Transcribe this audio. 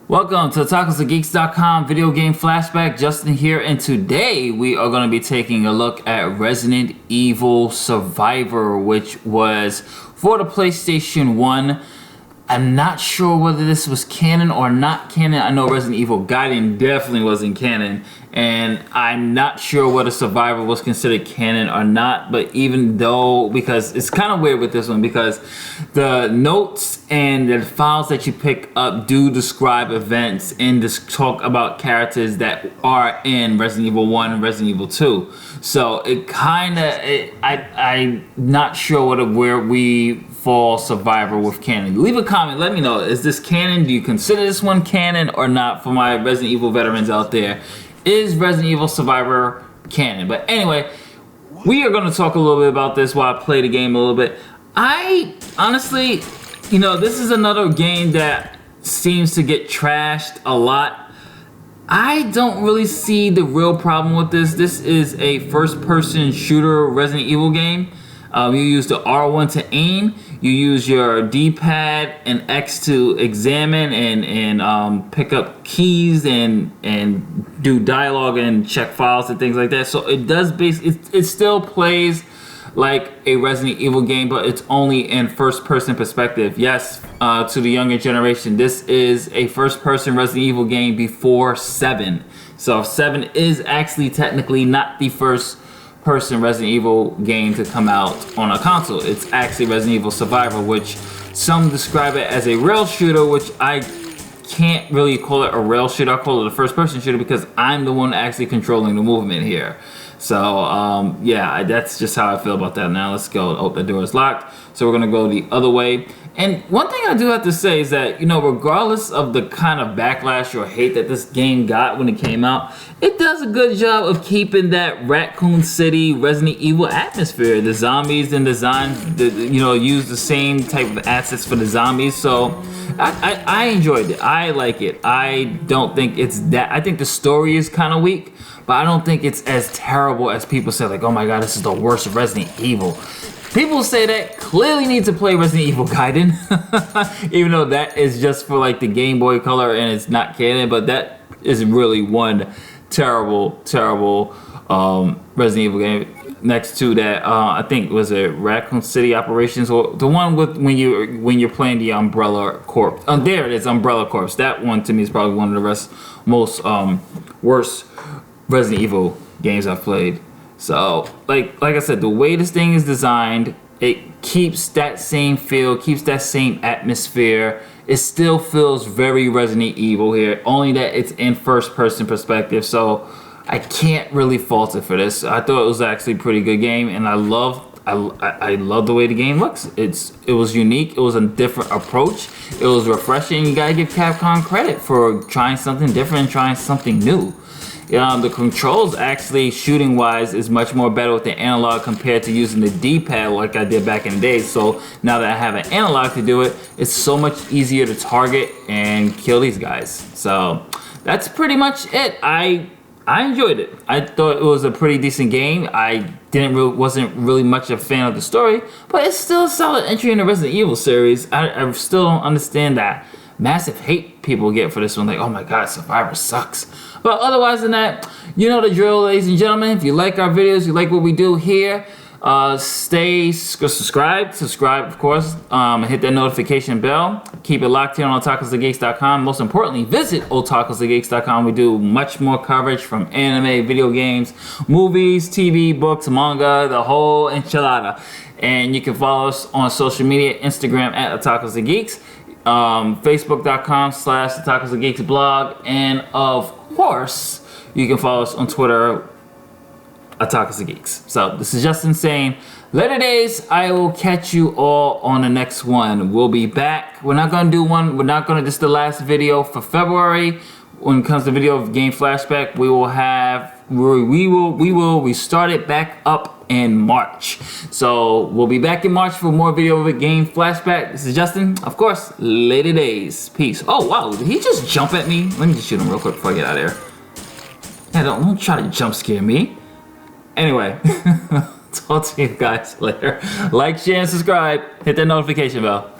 Welcome to TotalsandGeeks.com Video Game Flashback. Justin here, and today we are going to be taking a look at Resident Evil Survivor, which was for the PlayStation 1. I'm not sure whether this was canon or not canon. I know Resident Evil Gaiden definitely wasn't canon, and I'm not sure whether Survivor was considered canon or not, but even though, because it's kind of weird with this one, because the notes and the files that you pick up do describe events and just talk about characters that are in Resident Evil 1 and Resident Evil 2. So it kind of, I'm not sure where we fall Survivor with canon. Leave a comment, let me know, is this canon? Do you consider this one canon or not? For my Resident Evil veterans out there, is Resident Evil Survivor canon? But anyway, we are going to talk a little bit about this while I play the game a little bit. I honestly, this is another game that seems to get trashed a lot. I don't really see the real problem with this. This is a first-person shooter Resident Evil game. You use the R1 to aim. You use your D-pad and X to examine and pick up keys and do dialogue and check files and things like that. So it does it still plays like a Resident Evil game, but it's only in first-person perspective. Yes, to the younger generation, this is a first-person Resident Evil game before 7. So 7 is actually technically not the first-person Resident Evil game to come out on a console. It's actually Resident Evil Survivor, which some describe it as a rail shooter, which I can't really call it a rail shooter. I call it a first-person shooter because I'm the one actually controlling the movement here. So yeah, that's just how I feel about that. Now let's go. Oh, the door is locked, so we're gonna go the other way. And one thing I do have to say is that, regardless of the kind of backlash or hate that this game got when it came out, it does a good job of keeping that Raccoon City Resident Evil atmosphere. The zombies and designs, use the same type of assets for the zombies. So I enjoyed it. I like it. I don't think it's that. I think the story is kind of weak, but I don't think it's as terrible as people say, like, oh my god, this is the worst Resident Evil. People say that clearly need to play Resident Evil Gaiden, even though that is just for like the Game Boy Color and it's not canon, but that is really one terrible Resident Evil game. Next to that, I think was it Raccoon City Operations, or the one with when you're playing the Umbrella Corps. There it is, Umbrella Corps. That one to me is probably one of the most worst Resident Evil games I've played. So, like I said, the way this thing is designed, it keeps that same feel, keeps that same atmosphere. It still feels very Resident Evil here, only that it's in first-person perspective. So, I can't really fault it for this. I thought it was actually a pretty good game, and I love the way the game looks. It was unique. It was a different approach. It was refreshing. You gotta give Capcom credit for trying something different, trying something new. The controls actually, shooting wise, is much more better with the analog compared to using the D-pad like I did back in the day. So now that I have an analog to do it, it's so much easier to target and kill these guys. So that's pretty much it. I enjoyed it. I thought it was a pretty decent game. I wasn't really much a fan of the story, but it's still a solid entry in the Resident Evil series. I still don't understand that massive hate people get for this one, like, oh my god, Survivor sucks. But otherwise than that, you know the drill, ladies and gentlemen. If you like our videos, you like what we do here, subscribe of course, hit that notification bell. Keep it locked here on OtakusandGeeks.com. Most importantly, visit OtakusandGeeks.com. We do much more coverage from anime, video games, movies, TV, books, manga, the whole enchilada. And you can follow us on social media, Instagram at OtakusandGeeks, Facebook.com/OtakusandGeeksblog, and of course, you can follow us on Twitter, Geeks. So this is Justin saying, later days, I will catch you all on the next one. We'll be back. We're not gonna do one. We're not gonna. This is the last video for February. When it comes to video game flashback, we will start it back up in March. So we'll be back in March for more video game flashback. This is Justin, of course. Later days. Peace. Oh wow, did he just jump at me? Let me just shoot him real quick before I get out of here. Yeah, don't try to jump scare me. Anyway, talk to you guys later. Like, share, and subscribe. Hit that notification bell.